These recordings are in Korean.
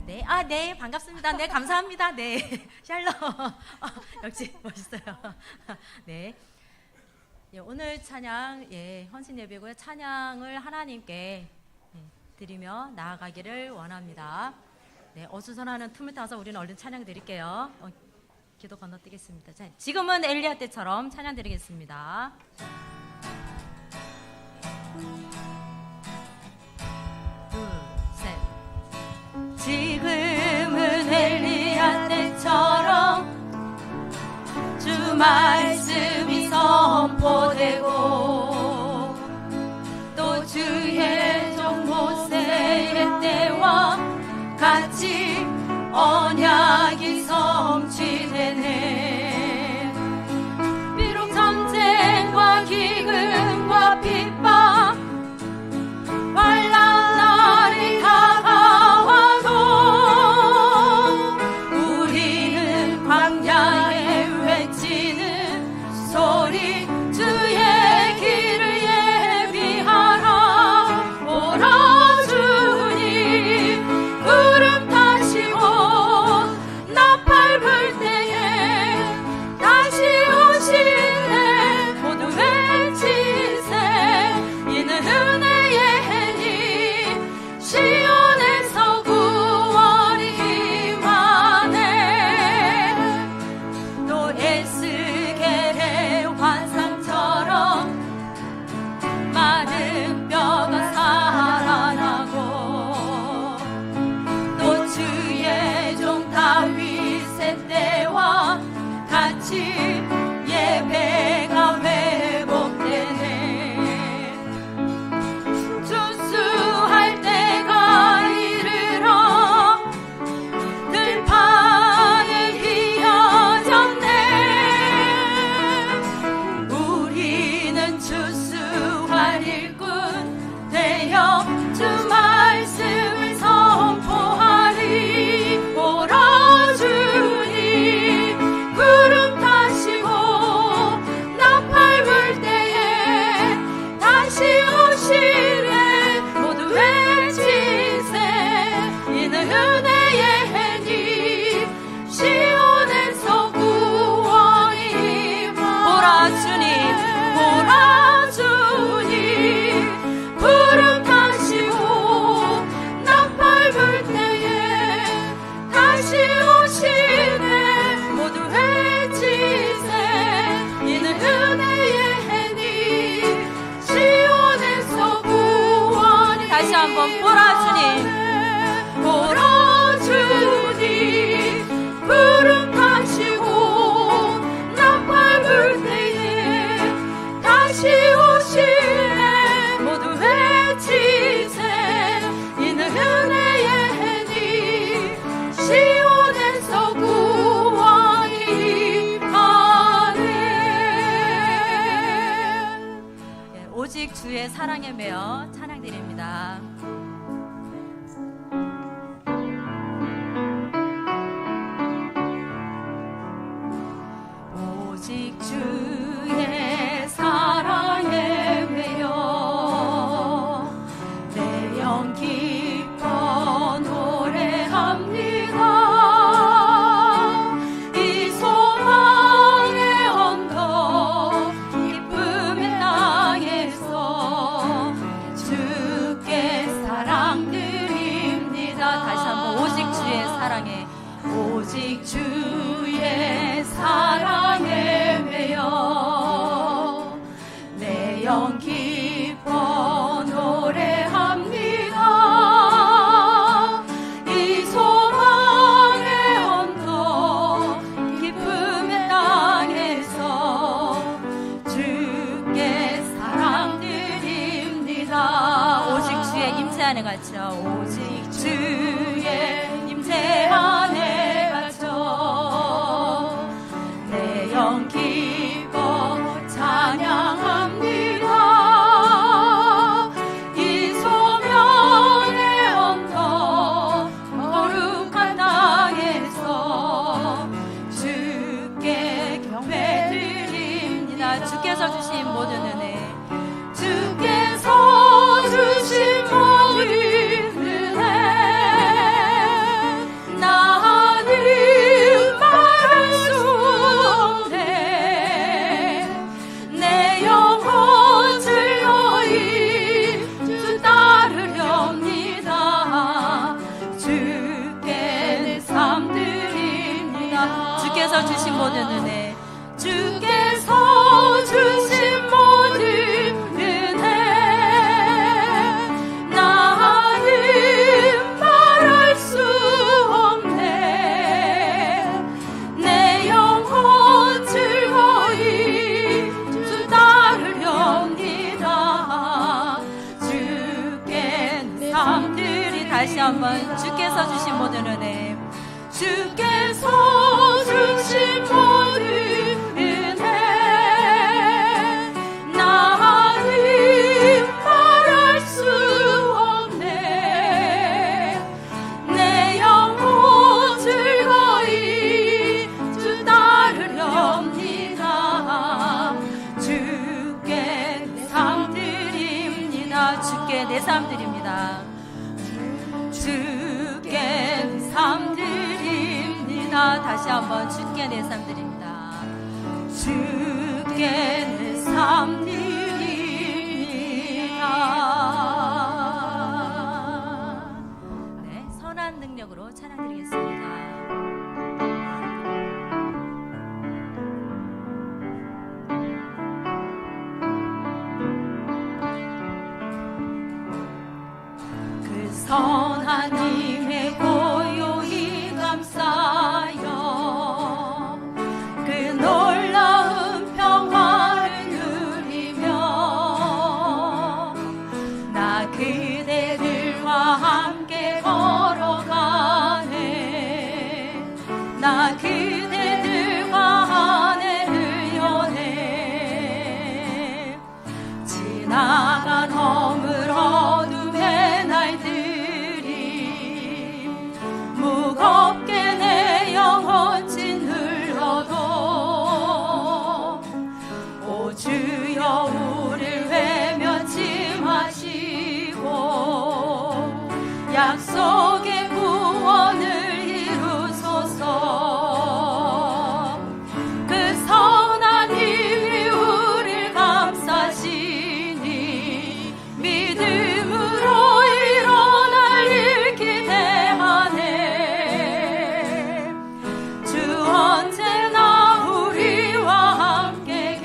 네, 네, 반갑습니다. 네, 감사합니다. 네, 샬롬. 역시 멋있어요. 네. 예, 오늘 찬양, 헌신 예배고요. 찬양을 하나님께 드리며 나아가기를 원합니다. 네, 어수선하는 틈을 타서 우리는 얼른 찬양 드릴게요. 기도 건너뛰겠습니다. 자, 지금은 엘리야 때처럼 찬양 드리겠습니다. 지금은 엘리야 때처럼 주 말씀이 선포되고 또 주의 종 모세의 때와 같이 언약이 성취되네. 비록 전쟁과 기근과 핍박 환난 날이 다가와도 우리는 광야에 외치는 소리 주의 길을 예비하라. 오라 주님 구름 타시고 나팔 불 때에 다시 오시네. 모두 외치세. 이는 은혜의 시온에서 구원이 임하네. 또 에스겔의 환상처럼 마른 뼈가 살아나고 또 주의 종 다윗의 때와 같이 예배가 회복되네. 주수할 때가 이르러 들판을 휘어졌네. 우리는 주수할 일꾼 되어 주 말씀을 선포하리. 오라 주님 구름 타시고 나팔 불 때에 다시 오시네. 모두 외치세. 이는 은혜의 해니 시온에서 구원이 임하네. 오라 주님 오라 주님 구름 타시고 나팔 불 때에 다시 오시네. 모두 외치세. 이는 은혜의 해니 시온에서 구원이. 다시 한번 보라 주님 보라 주님 구름 타시고 나팔 불 때에 다시 오시네. 모두 외치세. 이는 은혜의 해니 시온에서 구원이 임하네. 오직 주의 사랑에 매여 찬양드립니다. 오직 주의 사랑에 매여 내 영 기뻐 노래합니다. 이 소망의 언덕 기쁨의 땅에서 주께 사랑드립니다. 다시 한번 오직 주의 사랑에 오직 주의 사랑에 매여 내 영 기뻐 노래합니다. 이 소망의 언덕 기쁨의 땅에서 주께 사랑드립니다. 오직 주의 임재 안에 갇혀 오직 주의 임재 안에 갇혀 주께서 주신 모든 은혜, 주께서 주신 모든 은혜, 나는 말할 수 없네. 내 영혼 즐거이 주 따르렵니다. 주께는 삶들이, 다시 한번 주께서 주신 모든 은혜, 주께서 주신 모든 은혜, 나는 말할 수 없네. 내 영혼 즐거이 주 따르렵니다. 주께 내 삶 드립니다. 주께 내 삶 드립니다. 주께 내 삶 드립니다. 다시 한번 주께 내 삶 드립니다. 주께 내 삶 드립니다. 네, 선한 능력으로 찬양 드리겠습니다. 그 선한 님의 고요히 감싸여 그 놀라운 평화를 누리며 나 그대들과 함께 걸어가네. 나 그대들과 하늘을 여네. 지나간 허물 어둠의 날들이 무겁게 내 영혼 짓눌러도 오 주여 우릴 외면치 마시고 약속의 구원을 이루소서. 그 선한 힘이 우릴 감싸시니 믿음으로 일어날 일 기대하네. 주 언제나 우리와 함께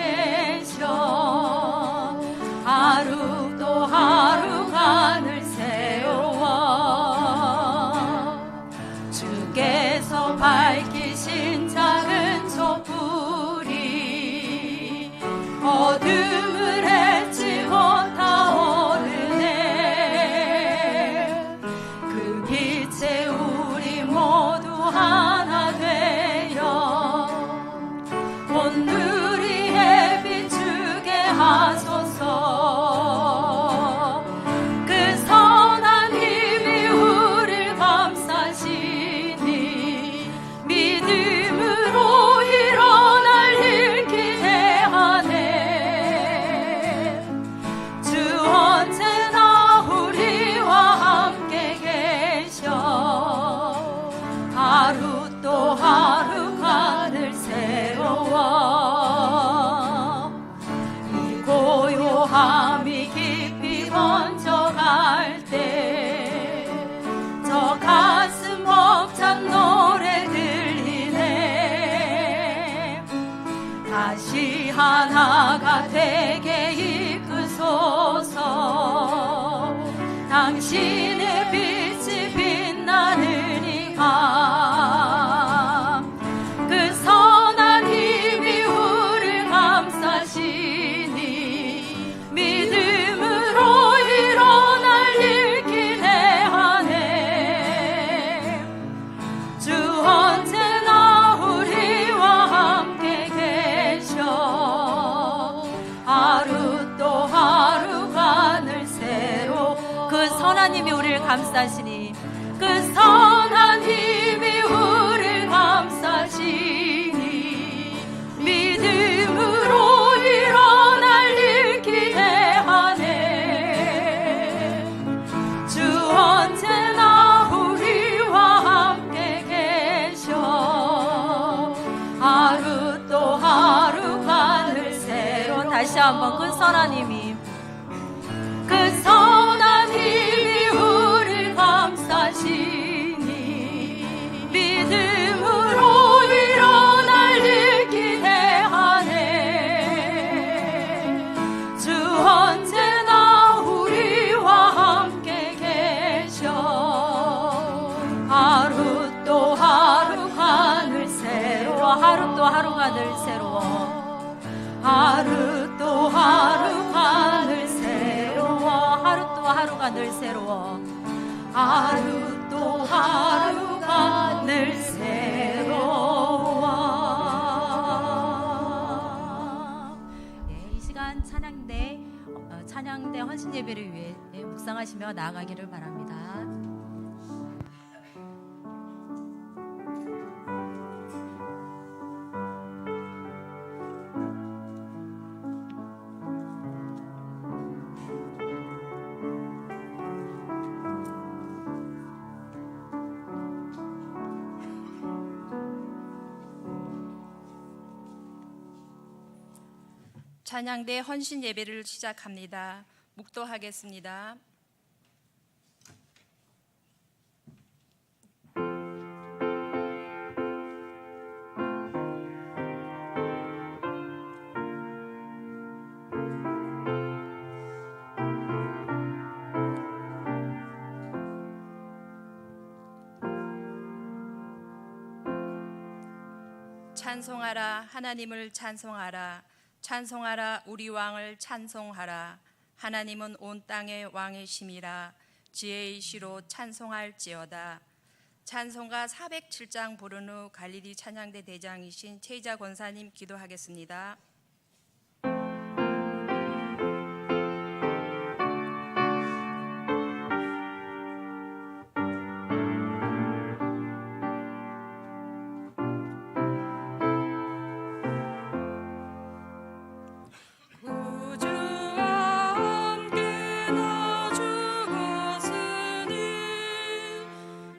계셔 하루 또 하루간을 세워 주께서 밝히신 작은 촛불이 어둠을 헤치 못하오르네. 그 빛에 우리 모두 하나 되어 온누리에 비추게 하소서. 그 선한 힘이 우릴 감싸시니 믿음으로 일어날 일 기대하네. 주 언제나 우리와 함께 계셔 하루 또 하루간을 세워 이 고요함이 깊이 번져갈 때 저 가슴 벅찬 노래 들리네. 다시 하나가 되게 이끄소서. 당신의 빛이 빛나는 이 밤, 그 선한 힘이 우릴 감싸시니 믿음으로 일어날 일 기대하네. 주 언제나 우리와 함께 계셔 하루 또 하루간을 새로. 그 선한 힘이 우리를 감싸시니 그 선한 힘이 우리를 감싸시니 믿음으로 일어날 일 기대하네. 주 언제나 우리와 함께 계셔 하루 또 하루간을 새로. 다시 한번 그 선한 힘이, 그 선한 힘이 우릴 감싸시니 믿음으로 일어나 또 하루가 늘 새로워 하루 또 하루가 늘 새로워 하루 또 하루가 늘 새로워 하루 또 하루가 늘 새로워. 네, 이 시간 찬양대 헌신 예배를 위해 묵상하시며 나아가기를 바랍니다. 찬양대 헌신 예배를 시작합니다. 묵도하겠습니다. 찬송하라 하나님을 찬송하라 찬송하라 우리 왕을 찬송하라 하나님은 온 땅의 왕이심이라 지혜이시로 찬송할지어다. 찬송가 407장 부른 후 갈릴리 찬양대 대장이신 최희자 권사님 기도하겠습니다.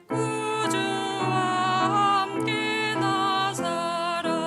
구주와 함께 나 살았도다.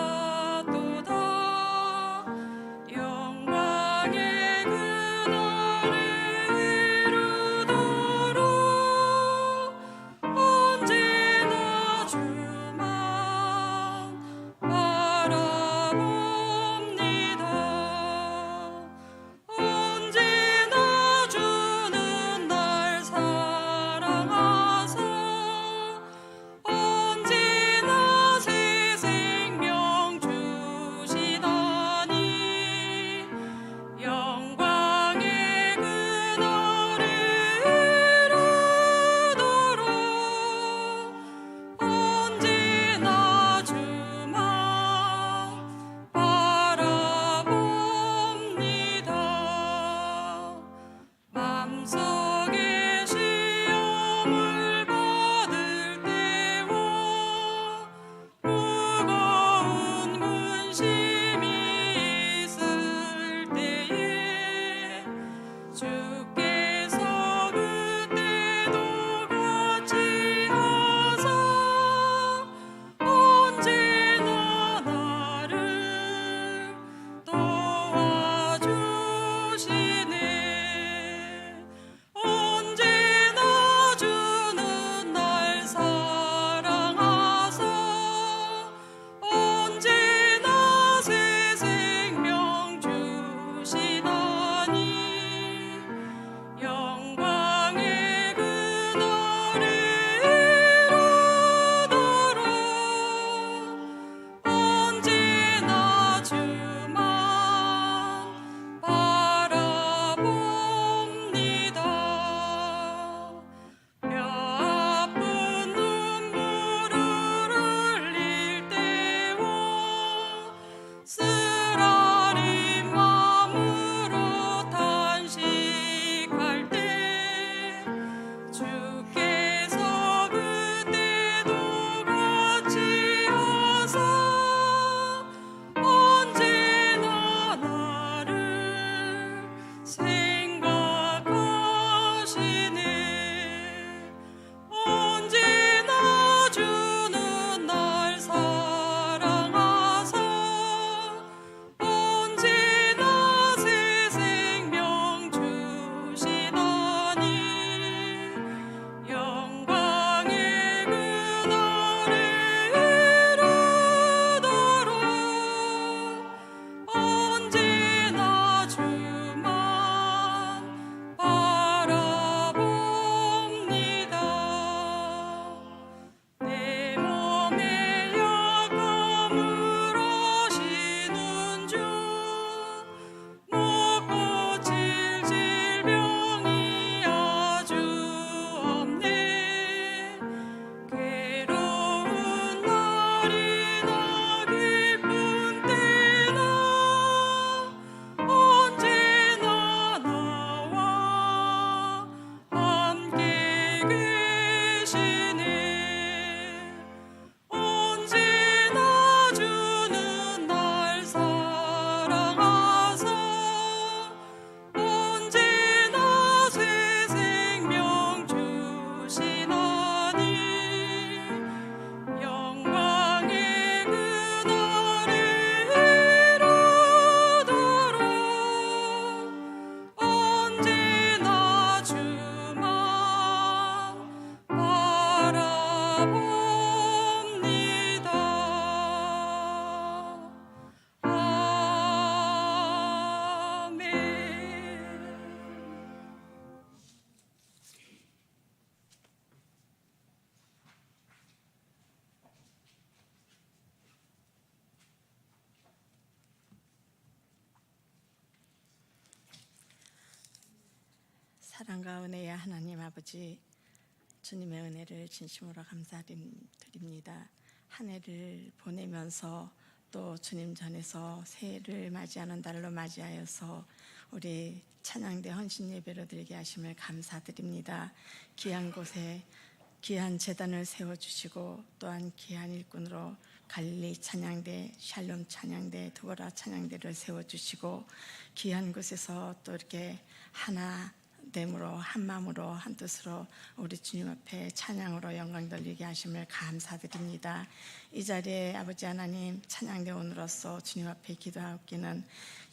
사랑과 은혜의 하나님 아버지, 주님의 은혜를 진심으로 감사드립니다. 한 해를 보내면서 또 주님 전에서 새해를 맞이하는 달로 맞이하여서 우리 찬양대 헌신 예배로 드리게 하심을 감사드립니다. 귀한 곳에 귀한 제단을 세워주시고 또한 귀한 일꾼으로 갈릴리 찬양대, 샬롬 찬양대, 두고라 찬양대를 세워주시고 귀한 곳에서 또 이렇게 하나됨으로 한 마음으로 한 뜻으로 우리 주님 앞에 찬양으로 영광 돌리게 하심을 감사드립니다. 이 자리에 아버지 하나님 찬양대원으로서 주님 앞에 기도하옵기는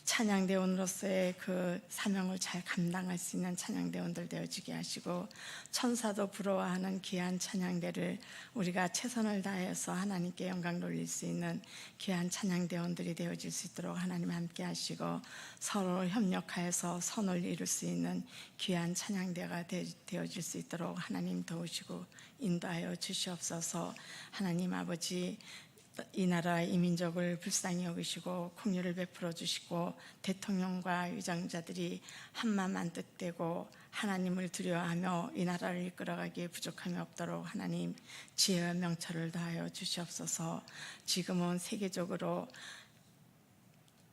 찬양대원으로서의 그 사명을 잘 감당할 수 있는 찬양대원들 되어지게 하시고 천사도 부러워하는 귀한 찬양대를 우리가 최선을 다해서 하나님께 영광 돌릴 수 있는 귀한 찬양대원들이 되어질 수 있도록 하나님 함께 하시고 서로 협력하여서 선을 이룰 수 있는 귀한 찬양대가 되어질 수 있도록 하나님 도우시고 인도하여 주시옵소서. 하나님 아버지, 이 나라 이 민족을 불쌍히 여기시고 긍휼을 베풀어 주시고 대통령과 위장자들이 한마음 한뜻되고 하나님을 두려워하며 이 나라를 이끌어가기에 부족함이 없도록 하나님 지혜와 명철을 다하여 주시옵소서. 지금은 세계적으로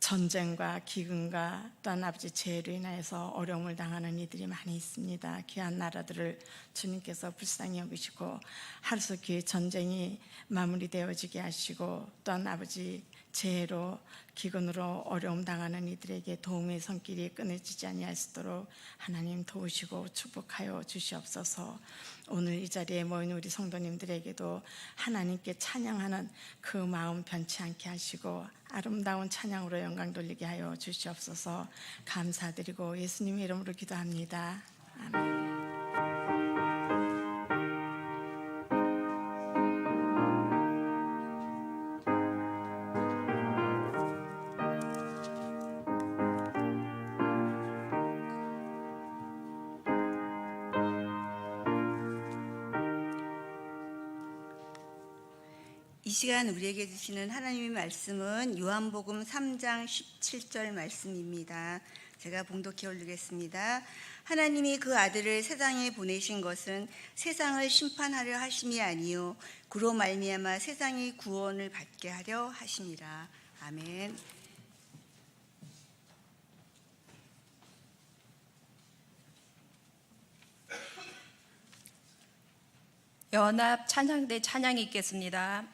전쟁과 기근과 또한 아버지 재해로 인하여서 어려움을 당하는 이들이 많이 있습니다. 귀한 나라들을 주님께서 불쌍히 여기시고 하루속히 전쟁이 마무리되어지게 하시고 또한 아버지 재해로 기근으로 어려움 당하는 이들에게 도움의 손길이 끊어지지 아니하시도록 하나님 도우시고 축복하여 주시옵소서. 오늘 이 자리에 모인 우리 성도님들에게도 하나님께 찬양하는 그 마음 변치 않게 하시고 아름다운 찬양으로 영광 돌리게 하여 주시옵소서. 감사드리고 예수님의 이름으로 기도합니다. 아멘. 이 시간 우리에게 주시는 하나님의 말씀은 요한복음 3장 17절 말씀입니다. 제가 봉독해 올리겠습니다. 하나님이 그 아들을 세상에 보내신 것은 세상을 심판하려 하심이 아니요 그로 말미암아 세상이 구원을 받게 하려 하심이라. 아멘. 연합 찬양대 찬양이 있겠습니다.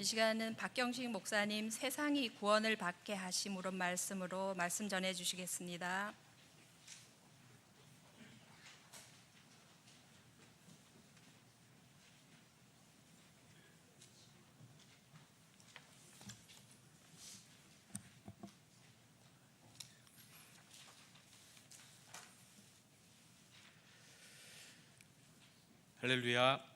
이 시간은 박경식 목사님 세상이 구원을 받게 하심으로 말씀으로 말씀 전해 주시겠습니다. 할렐루야.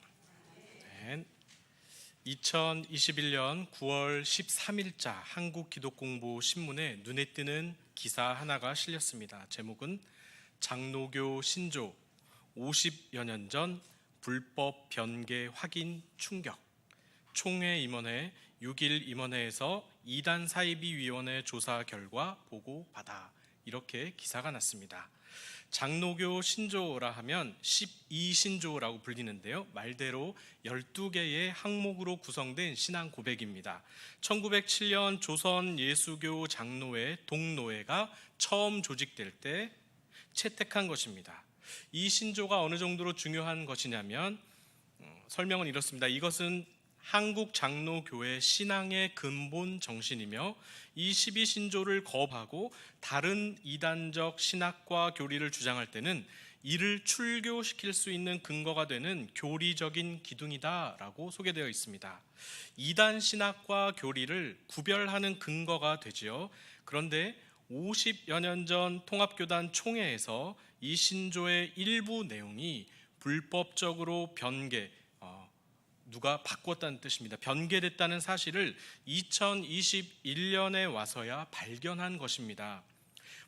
2021년 9월 13일자 한국기독공보 신문에 눈에 띄는 기사 하나가 실렸습니다. 제목은 장로교 신조 50여 년 전 불법 변계 확인 충격. 총회 임원회 6일 임원회에서 이단 사이비 위원회 조사 결과 보고 받아, 이렇게 기사가 났습니다. 장로교 신조라 하면 12신조라고 불리는데요. 말대로 12개의 항목으로 구성된 신앙 고백입니다. 1907년 조선 예수교 장로회 동노회가 처음 조직될 때 채택한 것입니다. 이 신조가 어느 정도로 중요한 것이냐면 설명은 이렇습니다. 이것은 한국 장로교회 신앙의 근본 정신이며 이 12신조를 거부하고 다른 이단적 신학과 교리를 주장할 때는 이를 출교시킬 수 있는 근거가 되는 교리적인 기둥이다라고 소개되어 있습니다. 이단 신학과 교리를 구별하는 근거가 되지요. 그런데 50여 년 전 통합교단 총회에서 이 신조의 일부 내용이 불법적으로 변개, 누가 바꿨다는 뜻입니다. 변개됐다는 사실을 2021년에 와서야 발견한 것입니다.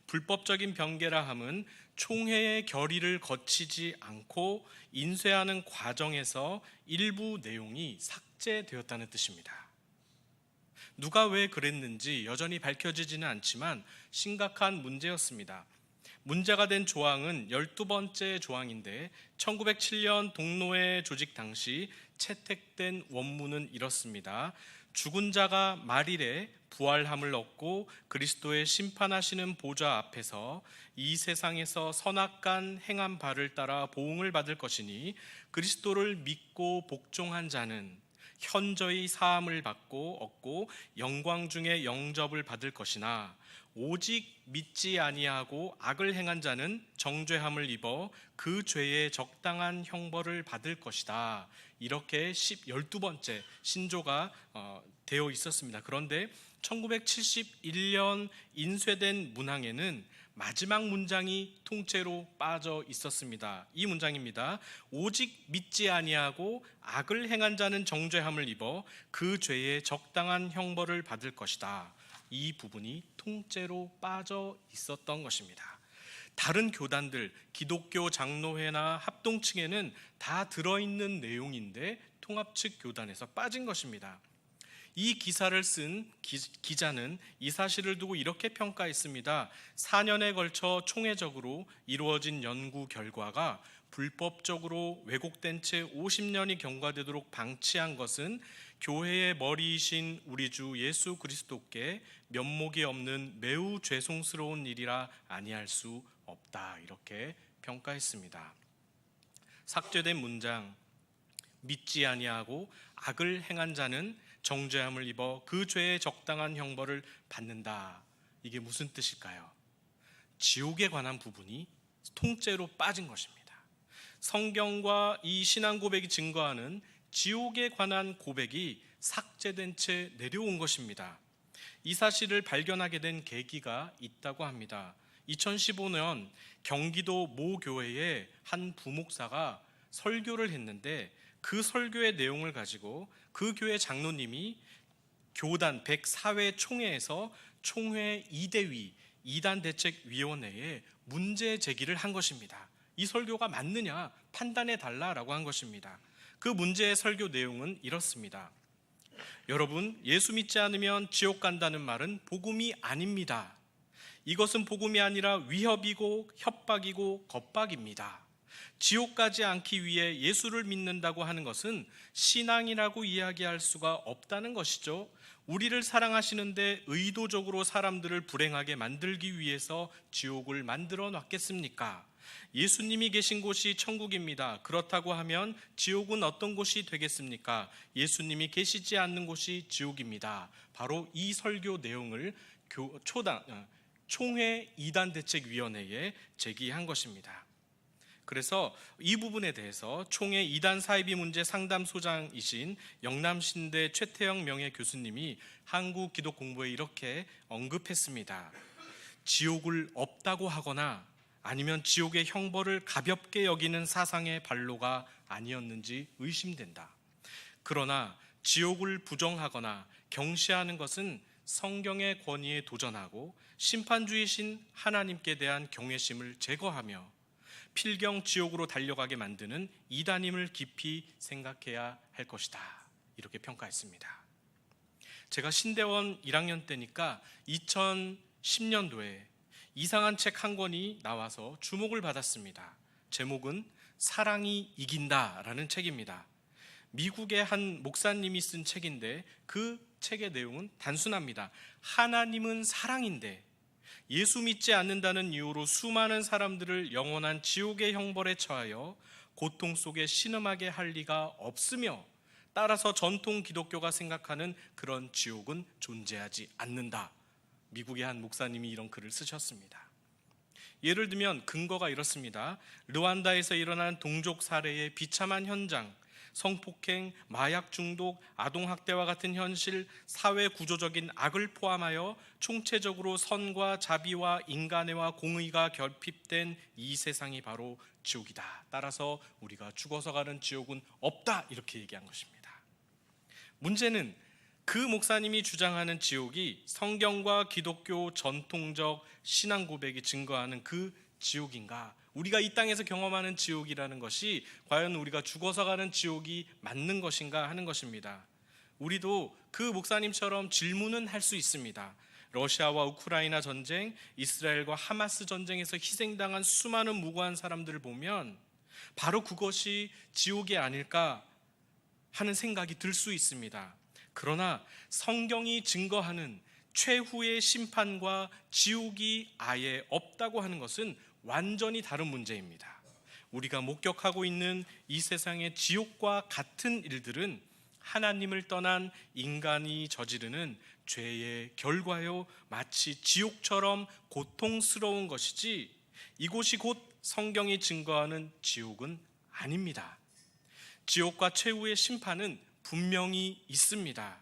불법적인 변개라 함은 총회의 결의를 거치지 않고 인쇄하는 과정에서 일부 내용이 삭제되었다는 뜻입니다. 누가 왜 그랬는지 여전히 밝혀지지는 않지만 심각한 문제였습니다. 문제가 된 조항은 12번째 조항인데 1907년 동노회 조직 당시 채택된 원문은 이렇습니다. 죽은 자가 말일에 부활함을 얻고 그리스도의 심판하시는 보좌 앞에서 이 세상에서 선악간 행한 바를 따라 보응을 받을 것이니 그리스도를 믿고 복종한 자는 현저히 사함을 받고 얻고 영광 중에 영접을 받을 것이나 오직 믿지 아니하고 악을 행한 자는 정죄함을 입어 그 죄의 적당한 형벌을 받을 것이다. 이렇게 12번째 신조가 되어 있었습니다. 그런데 1971년 인쇄된 문항에는 마지막 문장이 통째로 빠져 있었습니다. 이 문장입니다. 오직 믿지 아니하고 악을 행한 자는 정죄함을 입어 그 죄의 적당한 형벌을 받을 것이다. 이 부분이 통째로 빠져 있었던 것입니다. 다른 교단들, 기독교 장로회나 합동층에는 다 들어있는 내용인데 통합 측 교단에서 빠진 것입니다. 이 기사를 쓴 기자는 이 사실을 두고 이렇게 평가했습니다. 4년에 걸쳐 총회적으로 이루어진 연구 결과가 불법적으로 왜곡된 채 50년이 경과되도록 방치한 것은 교회의 머리이신 우리 주 예수 그리스도께 면목이 없는 매우 죄송스러운 일이라 아니할 수 없다. 이렇게 평가했습니다. 삭제된 문장, 믿지 아니하고 악을 행한 자는 정죄함을 입어 그 죄의 적당한 형벌을 받는다. 이게 무슨 뜻일까요? 지옥에 관한 부분이 통째로 빠진 것입니다. 성경과 이 신앙 고백이 증거하는 지옥에 관한 고백이 삭제된 채 내려온 것입니다. 이 사실을 발견하게 된 계기가 있다고 합니다. 2015년 경기도 모 교회의 한 부목사가 설교를 했는데 그 설교의 내용을 가지고 그 교회 장로님이 교단 104회 총회에서 총회 2대위 이단대책위원회에 문제 제기를 한 것입니다. 이 설교가 맞느냐 판단해 달라라고 한 것입니다. 그 문제의 설교 내용은 이렇습니다. 여러분, 예수 믿지 않으면 지옥 간다는 말은 복음이 아닙니다. 이것은 복음이 아니라 위협이고 협박이고 겁박입니다. 지옥 가지 않기 위해 예수를 믿는다고 하는 것은 신앙이라고 이야기할 수가 없다는 것이죠. 우리를 사랑하시는데 의도적으로 사람들을 불행하게 만들기 위해서 지옥을 만들어 놨겠습니까? 예수님이 계신 곳이 천국입니다. 그렇다고 하면 지옥은 어떤 곳이 되겠습니까? 예수님이 계시지 않는 곳이 지옥입니다. 바로 이 설교 내용을 총회 이단대책위원회에 제기한 것입니다. 그래서 이 부분에 대해서 총회 이단 사이비 문제 상담소장이신 영남신대 최태영 명예교수님이 한국기독공부에 이렇게 언급했습니다. 지옥을 없다고 하거나 아니면 지옥의 형벌을 가볍게 여기는 사상의 발로가 아니었는지 의심된다. 그러나 지옥을 부정하거나 경시하는 것은 성경의 권위에 도전하고 심판주이신 하나님께 대한 경외심을 제거하며 필경 지옥으로 달려가게 만드는 이단임을 깊이 생각해야 할 것이다. 이렇게 평가했습니다. 제가 신대원 1학년 때니까 2010년도에 이상한 책 한 권이 나와서 주목을 받았습니다. 제목은 사랑이 이긴다라는 책입니다. 미국의 한 목사님이 쓴 책인데 그 책의 내용은 단순합니다. 하나님은 사랑인데 예수 믿지 않는다는 이유로 수많은 사람들을 영원한 지옥의 형벌에 처하여 고통 속에 신음하게 할 리가 없으며 따라서 전통 기독교가 생각하는 그런 지옥은 존재하지 않는다. 미국의 한 목사님이 이런 글을 쓰셨습니다. 예를 들면 근거가 이렇습니다. 르완다에서 일어난 동족 살해의 비참한 현장, 성폭행, 마약 중독, 아동학대와 같은 현실, 사회 구조적인 악을 포함하여 총체적으로 선과 자비와 인간애와 공의가 결핍된 이 세상이 바로 지옥이다. 따라서 우리가 죽어서 가는 지옥은 없다. 이렇게 얘기한 것입니다. 문제는 그 목사님이 주장하는 지옥이 성경과 기독교 전통적 신앙 고백이 증거하는 그 지옥인가? 우리가 이 땅에서 경험하는 지옥이라는 것이 과연 우리가 죽어서 가는 지옥이 맞는 것인가 하는 것입니다. 우리도 그 목사님처럼 질문은 할 수 있습니다. 러시아와 우크라이나 전쟁, 이스라엘과 하마스 전쟁에서 희생당한 수많은 무고한 사람들을 보면 바로 그것이 지옥이 아닐까 하는 생각이 들 수 있습니다. 그러나 성경이 증거하는 최후의 심판과 지옥이 아예 없다고 하는 것은 완전히 다른 문제입니다. 우리가 목격하고 있는 이 세상의 지옥과 같은 일들은 하나님을 떠난 인간이 저지르는 죄의 결과요, 마치 지옥처럼 고통스러운 것이지 이곳이 곧 성경이 증거하는 지옥은 아닙니다. 지옥과 최후의 심판은 분명히 있습니다.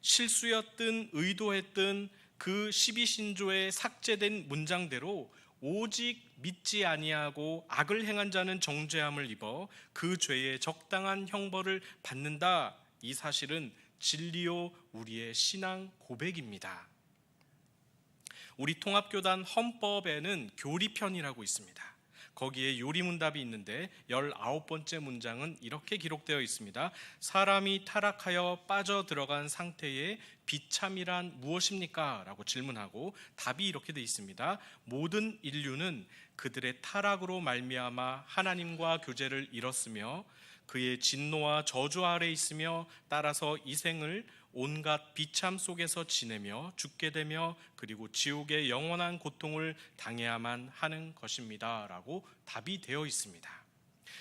실수였든 의도했든 그 12신조에 삭제된 문장대로 오직 믿지 아니하고 악을 행한 자는 정죄함을 입어 그 죄의 적당한 형벌을 받는다. 이 사실은 진리요 우리의 신앙 고백입니다. 우리 통합교단 헌법에는 교리편이라고 있습니다. 거기에 요리문답이 있는데 19번째 문장은 이렇게 기록되어 있습니다. 사람이 타락하여 빠져들어간 상태의 비참이란 무엇입니까? 라고 질문하고 답이 이렇게 되어 있습니다. 모든 인류는 그들의 타락으로 말미암아 하나님과 교제를 잃었으며 그의 진노와 저주 아래 있으며 따라서 이 생을 온갖 비참 속에서 지내며 죽게 되며 그리고 지옥의 영원한 고통을 당해야만 하는 것입니다. 라고 답이 되어 있습니다.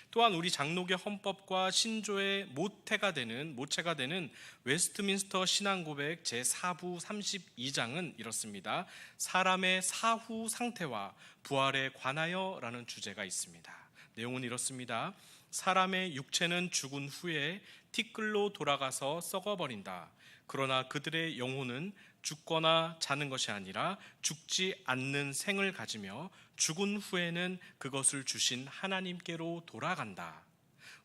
또한 우리 장로교 헌법과 신조의 모체가 되는 웨스트민스터 신앙고백 제4부 32장은 이렇습니다. 사람의 사후 상태와 부활에 관하여 라는 주제가 있습니다. 내용은 이렇습니다. 사람의 육체는 죽은 후에 티끌로 돌아가서 썩어버린다. 그러나 그들의 영혼은 죽거나 자는 것이 아니라 죽지 않는 생을 가지며 죽은 후에는 그것을 주신 하나님께로 돌아간다.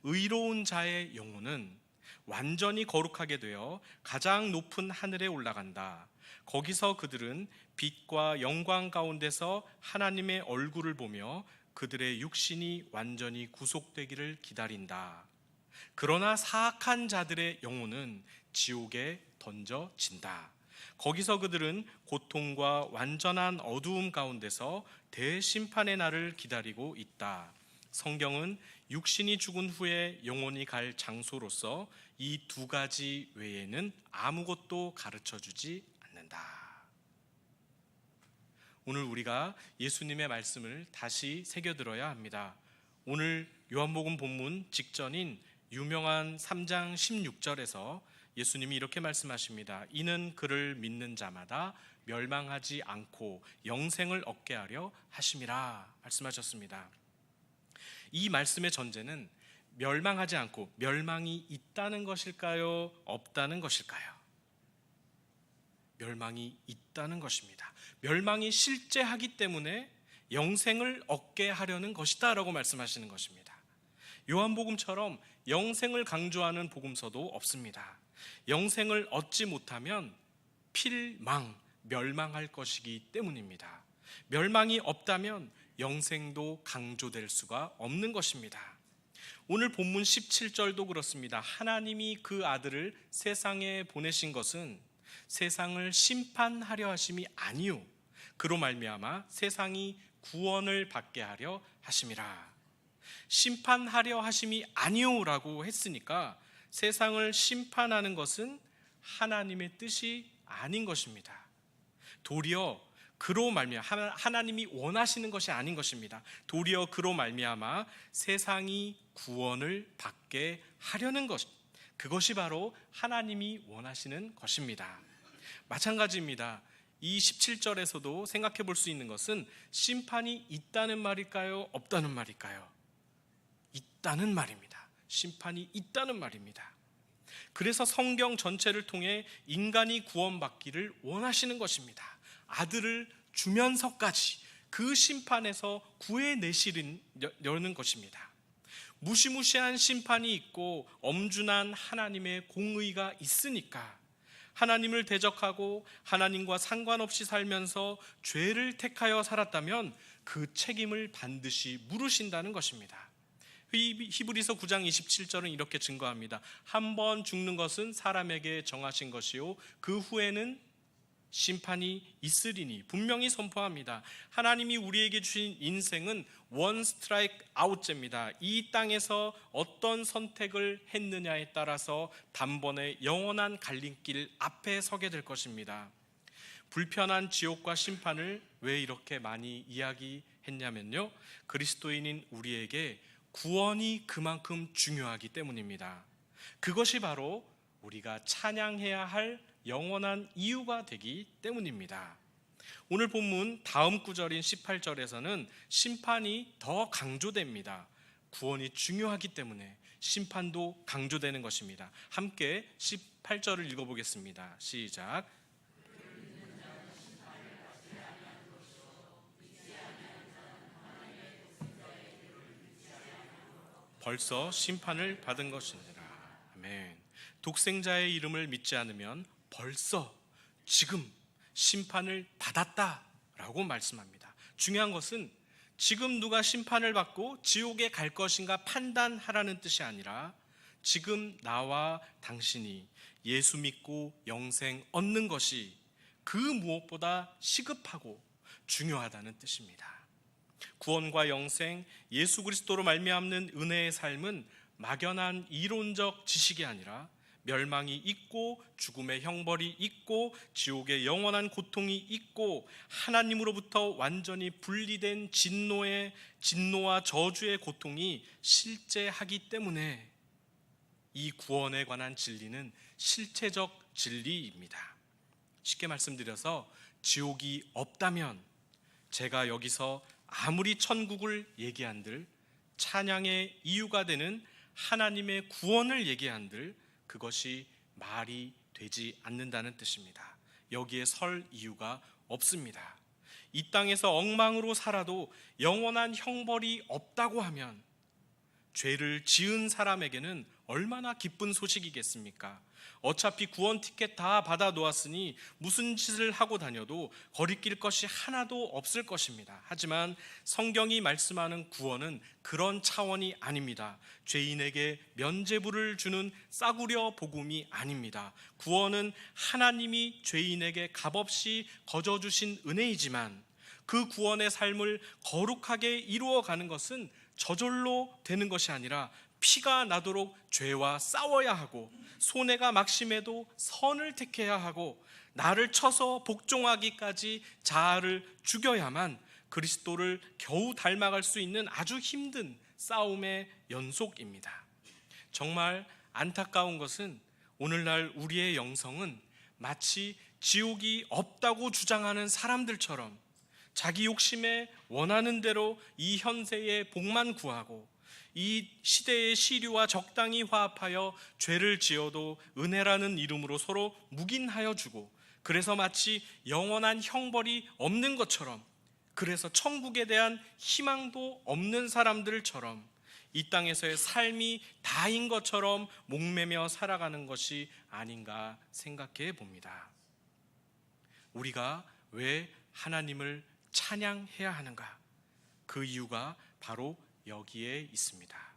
의로운 자의 영혼은 완전히 거룩하게 되어 가장 높은 하늘에 올라간다. 거기서 그들은 빛과 영광 가운데서 하나님의 얼굴을 보며 그들의 육신이 완전히 구속되기를 기다린다. 그러나 사악한 자들의 영혼은 지옥에 던져진다. 거기서 그들은 고통과 완전한 어두움 가운데서 대심판의 날을 기다리고 있다. 성경은 육신이 죽은 후에 영혼이 갈 장소로서 이 두 가지 외에는 아무것도 가르쳐 주지 않는다. 오늘 우리가 예수님의 말씀을 다시 새겨들어야 합니다. 오늘 요한복음 본문 직전인 유명한 3장 16절에서 예수님이 이렇게 말씀하십니다. 이는 그를 믿는 자마다 멸망하지 않고 영생을 얻게 하려 하심이라 말씀하셨습니다. 이 말씀의 전제는 멸망하지 않고 멸망이 있다는 것일까요? 없다는 것일까요? 멸망이 있다는 것입니다. 멸망이 실제하기 때문에 영생을 얻게 하려는 것이다 라고 말씀하시는 것입니다. 요한복음처럼 영생을 강조하는 복음서도 없습니다. 영생을 얻지 못하면 필망, 멸망할 것이기 때문입니다. 멸망이 없다면 영생도 강조될 수가 없는 것입니다. 오늘 본문 17절도 그렇습니다. 하나님이 그 아들을 세상에 보내신 것은 세상을 심판하려 하심이 아니요 그로 말미암아 세상이 구원을 받게 하려 하심이라. 심판하려 하심이 아니요라고 했으니까 세상을 심판하는 것은 하나님의 뜻이 아닌 것입니다. 도리어 그로 말미암아 하나님이 원하시는 것이 아닌 것입니다. 도리어 그로 말미암아 세상이 구원을 받게 하려는 것, 그것이 바로 하나님이 원하시는 것입니다. 마찬가지입니다. 이 17절에서도 생각해 볼 수 있는 것은 심판이 있다는 말일까요? 없다는 말일까요? 있다는 말입니다. 심판이 있다는 말입니다. 그래서 성경 전체를 통해 인간이 구원받기를 원하시는 것입니다. 아들을 주면서까지 그 심판에서 구해내시려는 것입니다. 무시무시한 심판이 있고 엄준한 하나님의 공의가 있으니까 하나님을 대적하고 하나님과 상관없이 살면서 죄를 택하여 살았다면 그 책임을 반드시 물으신다는 것입니다. 히브리서 9장 27절은 이렇게 증거합니다. 한 번 죽는 것은 사람에게 정하신 것이요 그 후에는 심판이 있으리니 분명히 선포합니다. 하나님이 우리에게 주신 인생은 원 스트라이크 아웃제입니다. 이 땅에서 어떤 선택을 했느냐에 따라서 단번에 영원한 갈림길 앞에 서게 될 것입니다. 불편한 지옥과 심판을 왜 이렇게 많이 이야기했냐면요, 그리스도인인 우리에게 구원이 그만큼 중요하기 때문입니다. 그것이 바로 우리가 찬양해야 할 영원한 이유가 되기 때문입니다. 오늘 본문 다음 구절인 18절에서는 심판이 더 강조됩니다. 구원이 중요하기 때문에 심판도 강조되는 것입니다. 함께 18절을 읽어보겠습니다. 시작. 벌써 심판을 받은 것이니라. 아멘. 독생자의 이름을 믿지 않으면 벌써 지금 심판을 받았다라고 말씀합니다. 중요한 것은 지금 누가 심판을 받고 지옥에 갈 것인가 판단하라는 뜻이 아니라 지금 나와 당신이 예수 믿고 영생 얻는 것이 그 무엇보다 시급하고 중요하다는 뜻입니다. 구원과 영생, 예수 그리스도로 말미암는 은혜의 삶은 막연한 이론적 지식이 아니라 멸망이 있고 죽음의 형벌이 있고 지옥의 영원한 고통이 있고 하나님으로부터 완전히 분리된 진노와 저주의 고통이 실제하기 때문에 이 구원에 관한 진리는 실체적 진리입니다. 쉽게 말씀드려서 지옥이 없다면 제가 여기서 아무리 천국을 얘기한들 찬양의 이유가 되는 하나님의 구원을 얘기한들 그것이 말이 되지 않는다는 뜻입니다. 여기에 설 이유가 없습니다. 이 땅에서 엉망으로 살아도 영원한 형벌이 없다고 하면 죄를 지은 사람에게는 얼마나 기쁜 소식이겠습니까? 어차피 구원 티켓 다 받아 놓았으니 무슨 짓을 하고 다녀도 거리낄 것이 하나도 없을 것입니다. 하지만 성경이 말씀하는 구원은 그런 차원이 아닙니다. 죄인에게 면죄부를 주는 싸구려 복음이 아닙니다. 구원은 하나님이 죄인에게 값없이 거저 주신 은혜이지만 그 구원의 삶을 거룩하게 이루어가는 것은 저절로 되는 것이 아니라 피가 나도록 죄와 싸워야 하고, 손해가 막심해도 선을 택해야 하고, 나를 쳐서 복종하기까지 자아를 죽여야만 그리스도를 겨우 닮아갈 수 있는 아주 힘든 싸움의 연속입니다. 정말 안타까운 것은 오늘날 우리의 영성은 마치 지옥이 없다고 주장하는 사람들처럼 자기 욕심에 원하는 대로 이 현세의 복만 구하고, 이 시대의 시류와 적당히 화합하여 죄를 지어도 은혜라는 이름으로 서로 묵인하여 주고, 그래서 마치 영원한 형벌이 없는 것처럼, 그래서 천국에 대한 희망도 없는 사람들처럼 이 땅에서의 삶이 다인 것처럼 목매며 살아가는 것이 아닌가 생각해 봅니다. 우리가 왜 하나님을 찬양해야 하는가? 그 이유가 바로 여기에 있습니다.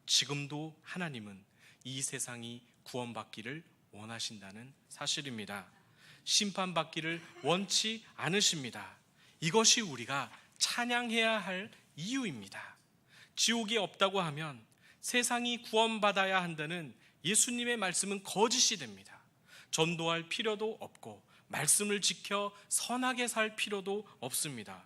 지금도 하나님은 이 세상이 구원받기를 원하신다는 사실입니다. 심판받기를 원치 않으십니다. 이것이 우리가 찬양해야 할 이유입니다. 지옥이 없다고 하면 세상이 구원받아야 한다는 예수님의 말씀은 거짓이 됩니다. 전도할 필요도 없고 말씀을 지켜 선하게 살 필요도 없습니다.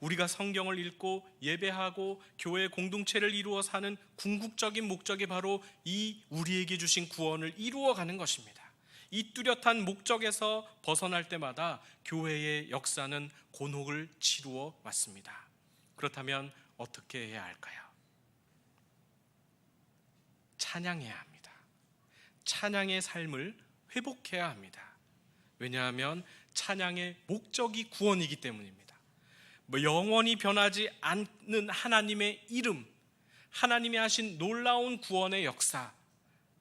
우리가 성경을 읽고 예배하고 교회 공동체를 이루어 사는 궁극적인 목적이 바로 이 우리에게 주신 구원을 이루어가는 것입니다. 이 뚜렷한 목적에서 벗어날 때마다 교회의 역사는 곤혹을 치루어 왔습니다. 그렇다면 어떻게 해야 할까요? 찬양해야 합니다. 찬양의 삶을 회복해야 합니다. 왜냐하면 찬양의 목적이 구원이기 때문입니다. 영원히 변하지 않는 하나님의 이름, 하나님이 하신 놀라운 구원의 역사,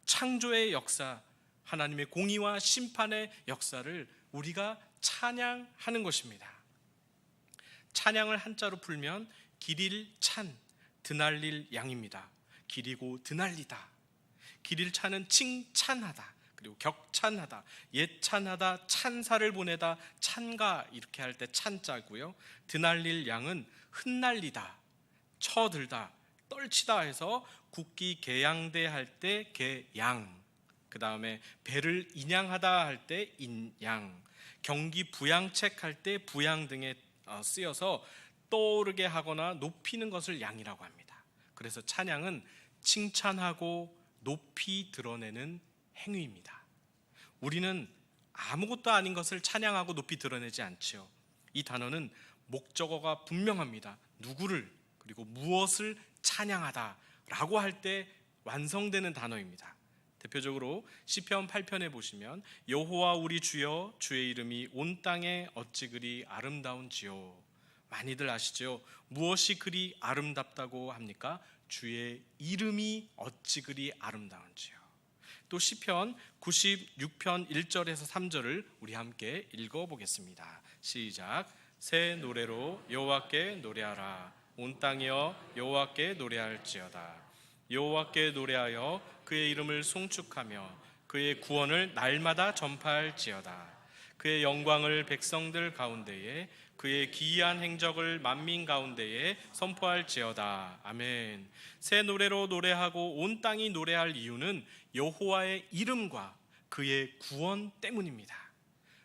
창조의 역사, 하나님의 공의와 심판의 역사를 우리가 찬양하는 것입니다. 찬양을 한자로 풀면 기릴 찬, 드날릴 양입니다. 기리고 드날리다. 기릴 찬은 칭찬하다, 그리고 격찬하다, 예찬하다, 찬사를 보내다, 찬가 이렇게 할 때 찬자고요. 드날릴 양은 흩날리다, 쳐들다, 떨치다 해서 국기 개양대 할 때 개양, 그 다음에 배를 인양하다 할 때 인양, 경기 부양책 할 때 부양 등에 쓰여서 떠오르게 하거나 높이는 것을 양이라고 합니다. 그래서 찬양은 칭찬하고 높이 드러내는 행위입니다. 우리는 아무것도 아닌 것을 찬양하고 높이 드러내지 않지요. 이 단어는 목적어가 분명합니다. 누구를 그리고 무엇을 찬양하다라고 할 때 완성되는 단어입니다. 대표적으로 시편 8편에 보시면 여호와 우리 주여, 주의 이름이 온 땅에 어찌 그리 아름다운지요. 많이들 아시죠? 무엇이 그리 아름답다고 합니까? 주의 이름이 어찌 그리 아름다운지요. 또 시편 96편 1절에서 3절을 우리 함께 읽어보겠습니다. 시작. 새 노래로 여호와께 노래하라. 온 땅이여 여호와께 노래할지어다. 여호와께 노래하여 그의 이름을 송축하며 그의 구원을 날마다 전파할지어다. 그의 영광을 백성들 가운데에, 그의 기이한 행적을 만민 가운데에 선포할지어다. 아멘. 새 노래로 노래하고 온 땅이 노래할 이유는 여호와의 이름과 그의 구원 때문입니다.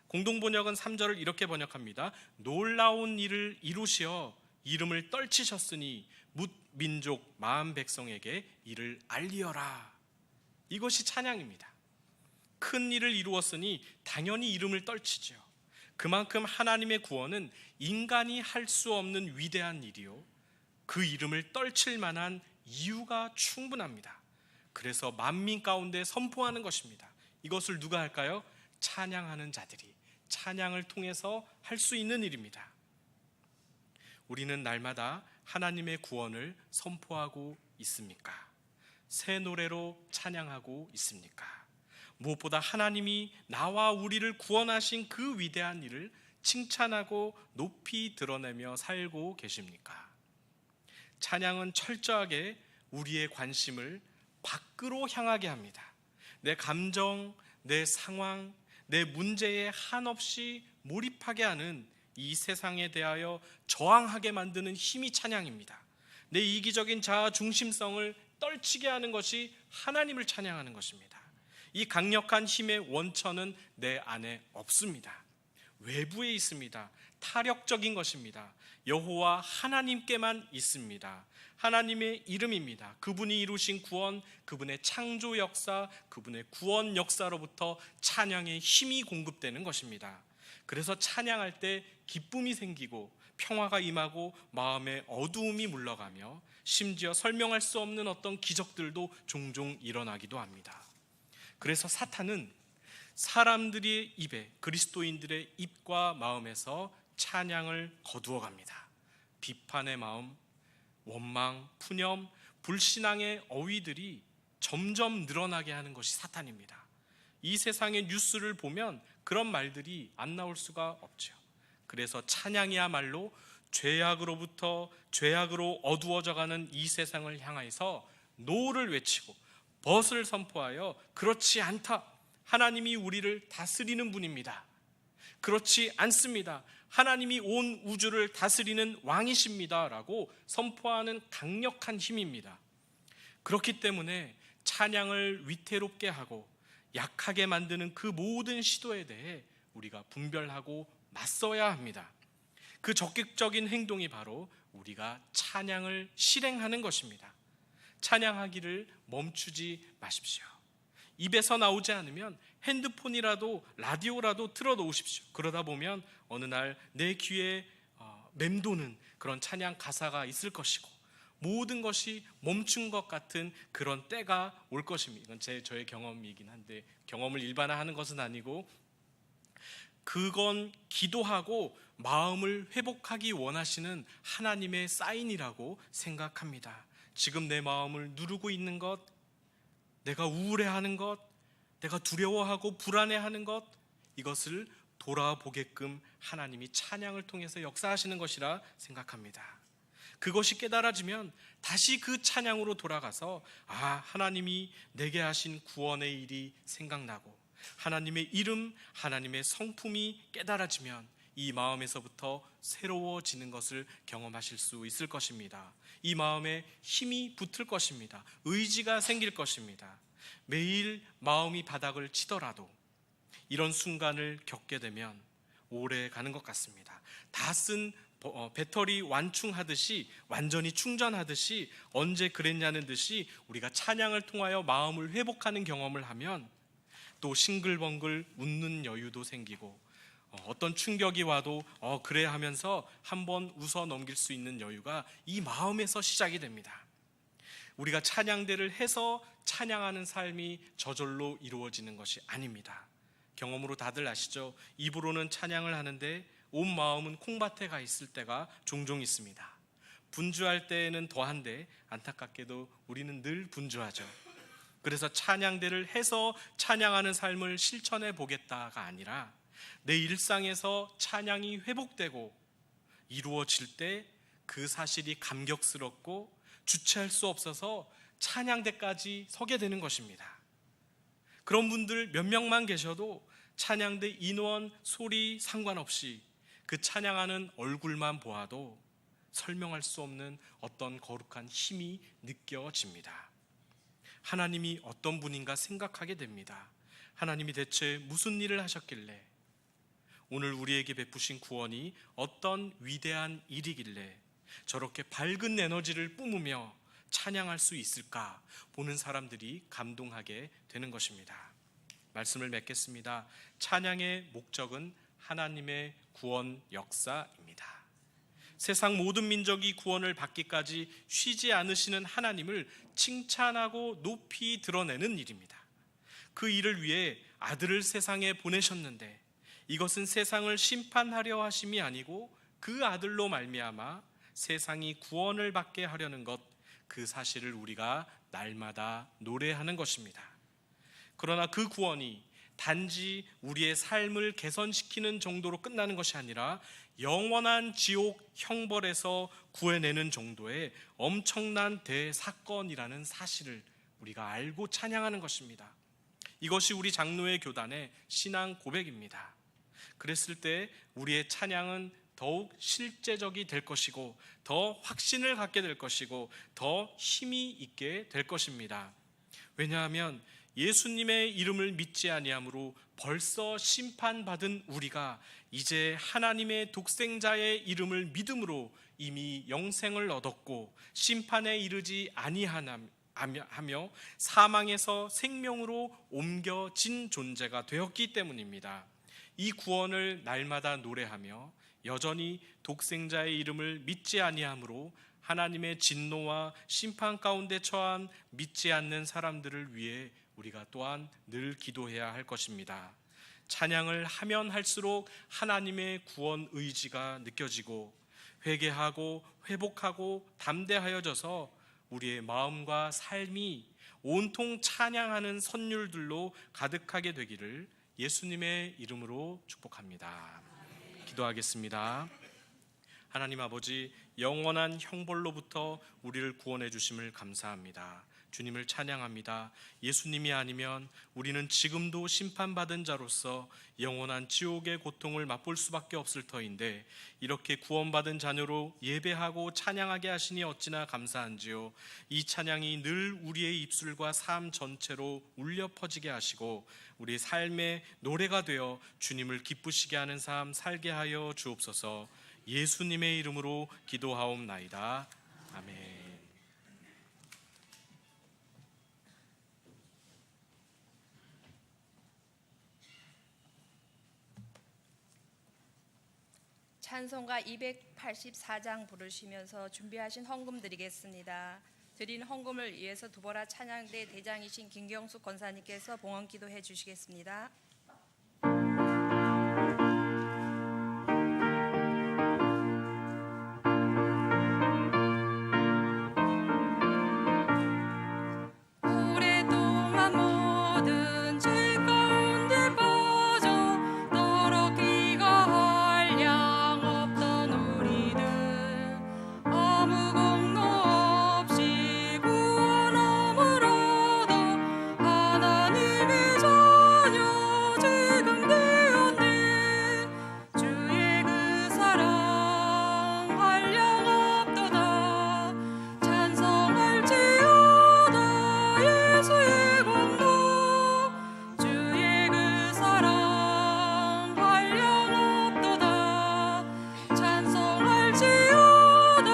공동번역은 3절을 이렇게 번역합니다. 놀라운 일을 이루시어 이름을 떨치셨으니 뭇 민족 마음 백성에게 이를 알리어라. 이것이 찬양입니다. 큰 일을 이루었으니 당연히 이름을 떨치죠. 그만큼 하나님의 구원은 인간이 할 수 없는 위대한 일이요, 그 이름을 떨칠 만한 이유가 충분합니다. 그래서 만민 가운데 선포하는 것입니다. 이것을 누가 할까요? 찬양하는 자들이 찬양을 통해서 할 수 있는 일입니다. 우리는 날마다 하나님의 구원을 선포하고 있습니까? 새 노래로 찬양하고 있습니까? 무엇보다 하나님이 나와 우리를 구원하신 그 위대한 일을 칭찬하고 높이 드러내며 살고 계십니까? 찬양은 철저하게 우리의 관심을 밖으로 향하게 합니다. 내 감정, 내 상황, 내 문제에 한없이 몰입하게 하는 이 세상에 대하여 저항하게 만드는 힘이 찬양입니다. 내 이기적인 자아 중심성을 떨치게 하는 것이 하나님을 찬양하는 것입니다. 이 강력한 힘의 원천은 내 안에 없습니다. 외부에 있습니다. 타력적인 것입니다. 여호와 하나님께만 있습니다. 하나님의 이름입니다. 그분이 이루신 구원, 그분의 창조 역사, 그분의 구원 역사로부터 찬양의 힘이 공급되는 것입니다. 그래서 찬양할 때 기쁨이 생기고 평화가 임하고 마음의 어두움이 물러가며 심지어 설명할 수 없는 어떤 기적들도 종종 일어나기도 합니다. 그래서 사탄은 사람들의 입에, 그리스도인들의 입과 마음에서 찬양을 거두어 갑니다. 비판의 마음, 원망, 푸념, 불신앙의 어휘들이 점점 늘어나게 하는 것이 사탄입니다. 이 세상의 뉴스를 보면 그런 말들이 안 나올 수가 없죠. 그래서 찬양이야말로 죄악으로부터 죄악으로 어두워져가는 이 세상을 향해서 노를 외치고 벗을 선포하여 그렇지 않다. 하나님이 우리를 다스리는 분입니다. 그렇지 않습니다. 하나님이 온 우주를 다스리는 왕이십니다. 라고 선포하는 강력한 힘입니다. 그렇기 때문에 찬양을 위태롭게 하고 약하게 만드는 그 모든 시도에 대해 우리가 분별하고 맞서야 합니다. 그 적극적인 행동이 바로 우리가 찬양을 실행하는 것입니다. 찬양하기를 멈추지 마십시오. 입에서 나오지 않으면 핸드폰이라도 라디오라도 틀어놓으십시오. 그러다 보면 어느 날 내 귀에 맴도는 그런 찬양 가사가 있을 것이고 모든 것이 멈춘 것 같은 그런 때가 올 것입니다. 이건 저의 경험이긴 한데 경험을 일반화하는 것은 아니고 그건 기도하고 마음을 회복하기 원하시는 하나님의 사인이라고 생각합니다. 지금 내 마음을 누르고 있는 것, 내가 우울해하는 것, 내가 두려워하고 불안해하는 것, 이것을 돌아보게끔 하나님이 찬양을 통해서 역사하시는 것이라 생각합니다. 그것이 깨달아지면 다시 그 찬양으로 돌아가서 하나님이 내게 하신 구원의 일이 생각나고 하나님의 이름, 하나님의 성품이 깨달아지면 이 마음에서부터 새로워지는 것을 경험하실 수 있을 것입니다. 이 마음에 힘이 붙을 것입니다. 의지가 생길 것입니다. 매일 마음이 바닥을 치더라도 이런 순간을 겪게 되면 오래 가는 것 같습니다. 다 쓴 배터리 완충하듯이 완전히 충전하듯이 언제 그랬냐는 듯이 우리가 찬양을 통하여 마음을 회복하는 경험을 하면 또 싱글벙글 웃는 여유도 생기고 어떤 충격이 와도 그래 하면서 한번 웃어 넘길 수 있는 여유가 이 마음에서 시작이 됩니다. 우리가 찬양대를 해서 찬양하는 삶이 저절로 이루어지는 것이 아닙니다. 경험으로 다들 아시죠? 입으로는 찬양을 하는데 온 마음은 콩밭에 가 있을 때가 종종 있습니다. 분주할 때에는 더한데 안타깝게도 우리는 늘 분주하죠. 그래서 찬양대를 해서 찬양하는 삶을 실천해 보겠다가 아니라 내 일상에서 찬양이 회복되고 이루어질 때 그 사실이 감격스럽고 주체할 수 없어서 찬양대까지 서게 되는 것입니다. 그런 분들 몇 명만 계셔도 찬양대 인원, 소리 상관없이 그 찬양하는 얼굴만 보아도 설명할 수 없는 어떤 거룩한 힘이 느껴집니다. 하나님이 어떤 분인가 생각하게 됩니다. 하나님이 대체 무슨 일을 하셨길래 오늘 우리에게 베푸신 구원이 어떤 위대한 일이길래 저렇게 밝은 에너지를 뿜으며 찬양할 수 있을까 보는 사람들이 감동하게 되는 것입니다. 말씀을 맺겠습니다. 찬양의 목적은 하나님의 구원 역사입니다. 세상 모든 민족이 구원을 받기까지 쉬지 않으시는 하나님을 칭찬하고 높이 드러내는 일입니다. 그 일을 위해 아들을 세상에 보내셨는데 이것은 세상을 심판하려 하심이 아니고 그 아들로 말미암아 세상이 구원을 받게 하려는 것, 그 사실을 우리가 날마다 노래하는 것입니다. 그러나 그 구원이 단지 우리의 삶을 개선시키는 정도로 끝나는 것이 아니라 영원한 지옥 형벌에서 구해내는 정도의 엄청난 대사건이라는 사실을 우리가 알고 찬양하는 것입니다. 이것이 우리 장로의 교단의 신앙 고백입니다. 그랬을 때 우리의 찬양은 더욱 실제적이 될 것이고 더 확신을 갖게 될 것이고 더 힘이 있게 될 것입니다. 왜냐하면 예수님의 이름을 믿지 아니함으로 벌써 심판받은 우리가 이제 하나님의 독생자의 이름을 믿음으로 이미 영생을 얻었고 심판에 이르지 아니하며 사망에서 생명으로 옮겨진 존재가 되었기 때문입니다. 이 구원을 날마다 노래하며 여전히 독생자의 이름을 믿지 아니함으로 하나님의 진노와 심판 가운데 처한 믿지 않는 사람들을 위해 우리가 또한 늘 기도해야 할 것입니다. 찬양을 하면 할수록 하나님의 구원 의지가 느껴지고 회개하고 회복하고 담대하여져서 우리의 마음과 삶이 온통 찬양하는 선율들로 가득하게 되기를 예수님의 이름으로 축복합니다. 기도하겠습니다. 하나님 아버지, 영원한 형벌로부터 우리를 구원해 주심을 감사합니다. 주님을 찬양합니다. 예수님이 아니면 우리는 지금도 심판받은 자로서 영원한 지옥의 고통을 맛볼 수밖에 없을 터인데 이렇게 구원받은 자녀로 예배하고 찬양하게 하시니 어찌나 감사한지요. 이 찬양이 늘 우리의 입술과 삶 전체로 울려 퍼지게 하시고 우리 삶의 노래가 되어 주님을 기쁘시게 하는 삶 살게 하여 주옵소서. 예수님의 이름으로 기도하옵나이다. 아멘. 찬송가 284장 부르시면서 준비하신 헌금 드리겠습니다. 드린 헌금을 위해서 두보라 찬양대 대장이신 김경숙 권사님께서 봉헌 기도해 주시겠습니다. 오랫동안 모든 죄 가운데 빠져 떨어지기가 한량 없던 우리들 아무 공로 없이 구원함을 얻어 하나님의 자녀 지금 되었네. 주의 그 사랑 한량 없도다. 찬송할지어다 예수의 공로. 주의 그 사랑 한량 없도다. 찬송할지어다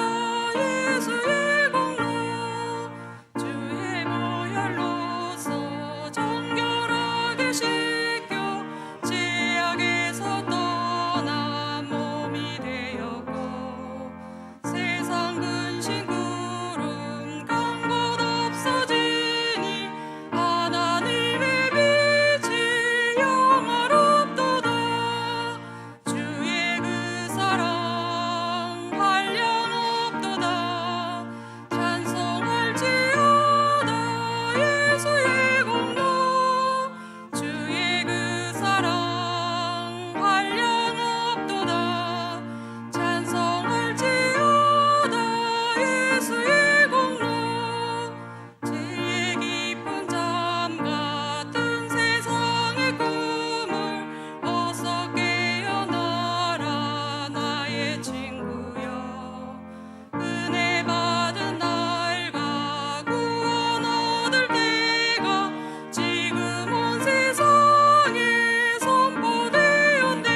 예수의 공로. 주의 보혈로서 정결하게 씻겨 죄악에서 떠난 몸이 되었고 세상 근심 구름 간 곳 없어지니 하나님의 빛이 영화롭도다. 주의 그 사랑 한량 없도다. 찬송할지어다 예수의 공로. 주의 그 사랑 한량 없도다. 찬송할지어다 예수의 공로. 죄의 깊은 잠 같은 세상의 꿈을 어서 깨어나라 나의 친구여. 은혜 받은 날과 구원 얻을 때가 지금 온 세상에 선포되었네.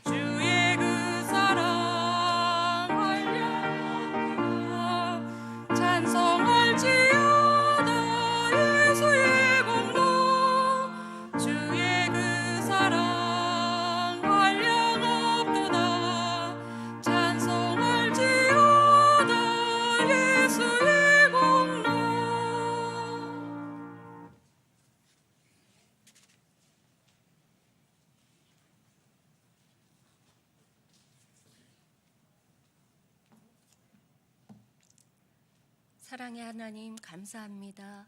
주의 그 사랑 한량 없도다. 찬송할지어다 예수의 공로. 주의 그 사랑 한량 없도다. 찬송할지어다 예수의 공로. 사랑의 하나님 감사합니다.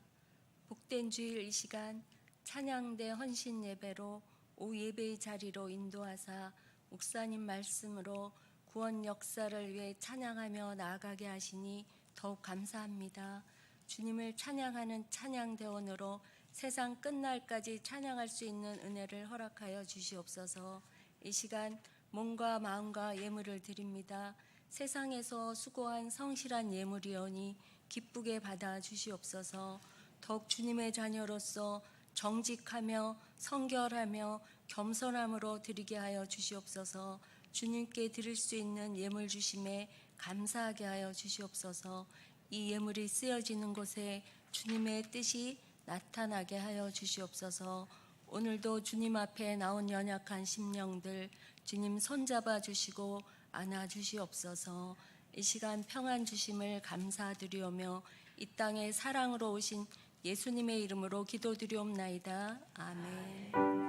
복된 주일 이 시간 찬양대 헌신 예배로 오후 예배의 자리로 인도하사 목사님 말씀으로 구원 역사를 위해 찬양하며 나아가게 하시니 더욱 감사합니다. 주님을 찬양하는 찬양대원으로 세상 끝날까지 찬양할 수 있는 은혜를 허락하여 주시옵소서. 이 시간 몸과 마음과 예물을 드립니다. 세상에서 수고한 성실한 예물이오니 기쁘게 받아 주시옵소서. 더욱 주님의 자녀로서 정직하며 성결하며 겸손함으로 드리게 하여 주시옵소서. 주님께 드릴 수 있는 예물 주심에 감사하게 하여 주시옵소서. 이 예물이 쓰여지는 곳에 주님의 뜻이 나타나게 하여 주시옵소서. 오늘도 주님 앞에 나온 연약한 심령들 주님 손잡아 주시고 안아 주시옵소서. 이 시간 평안 주심을 감사드리오며 이 땅에 사랑으로 오신 예수님의 이름으로 기도드리옵나이다. 아멘.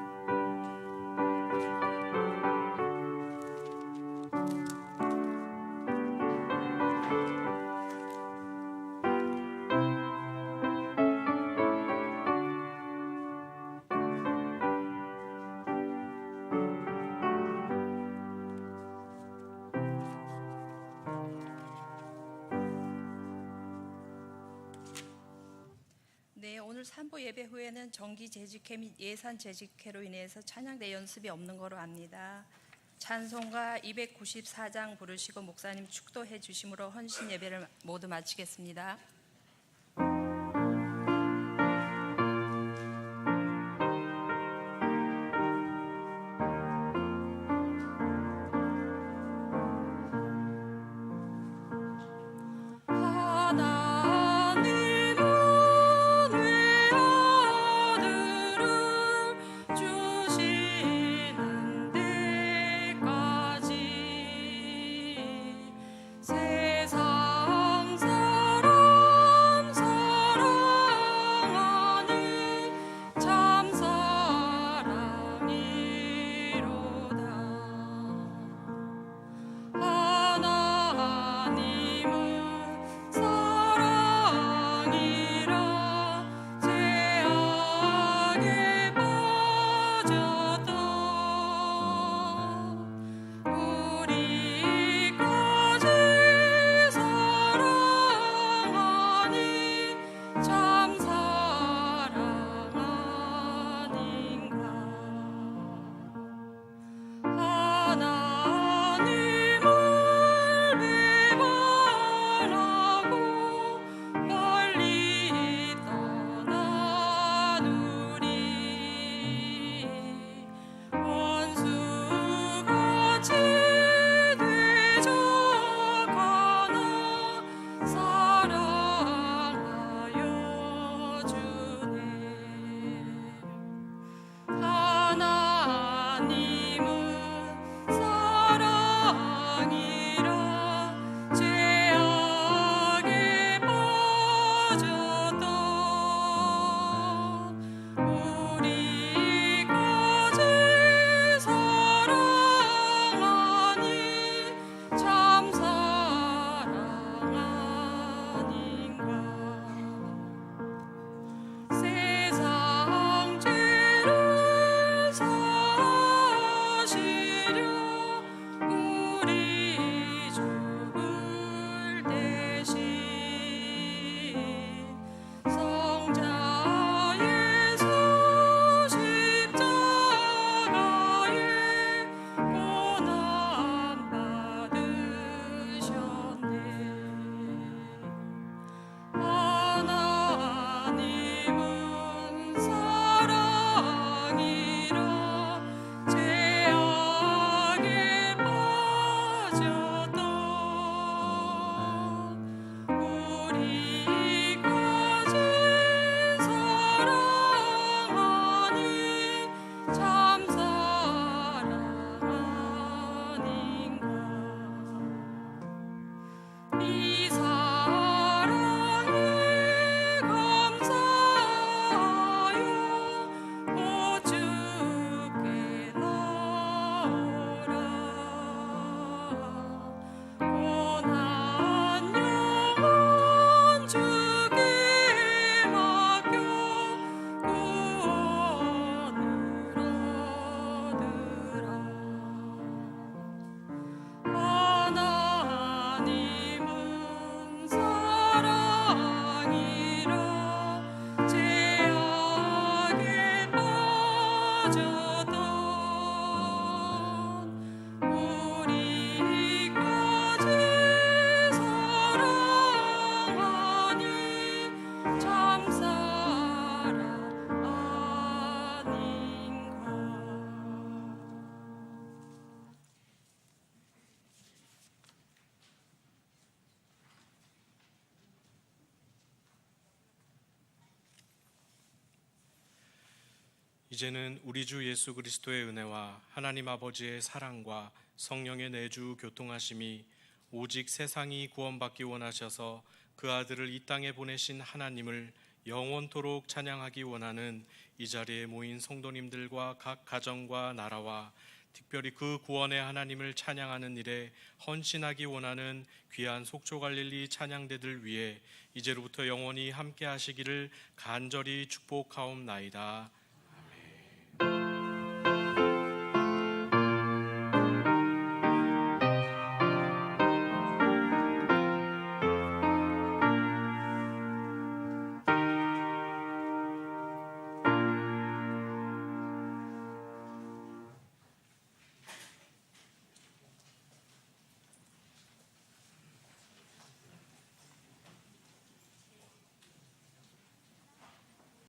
네, 오늘 산보 예배 후에는 정기 재직회 및 예산 재직회로 인해서 찬양대 연습이 없는 거로 압니다. 찬송가 294장 부르시고 목사님 축도해 주심으로 헌신 예배를 모두 마치겠습니다. 세상 사람 이제는 우리 주 예수 그리스도의 은혜와 하나님 아버지의 사랑과 성령의 내주 교통하심이 오직 세상이 구원받기 원하셔서 그 아들을 이 땅에 보내신 하나님을 영원토록 찬양하기 원하는 이 자리에 모인 성도님들과 각 가정과 나라와 특별히 그 구원의 하나님을 찬양하는 일에 헌신하기 원하는 귀한 속초갈릴리 찬양대들 위해 이제로부터 영원히 함께 하시기를 간절히 축복하옵나이다.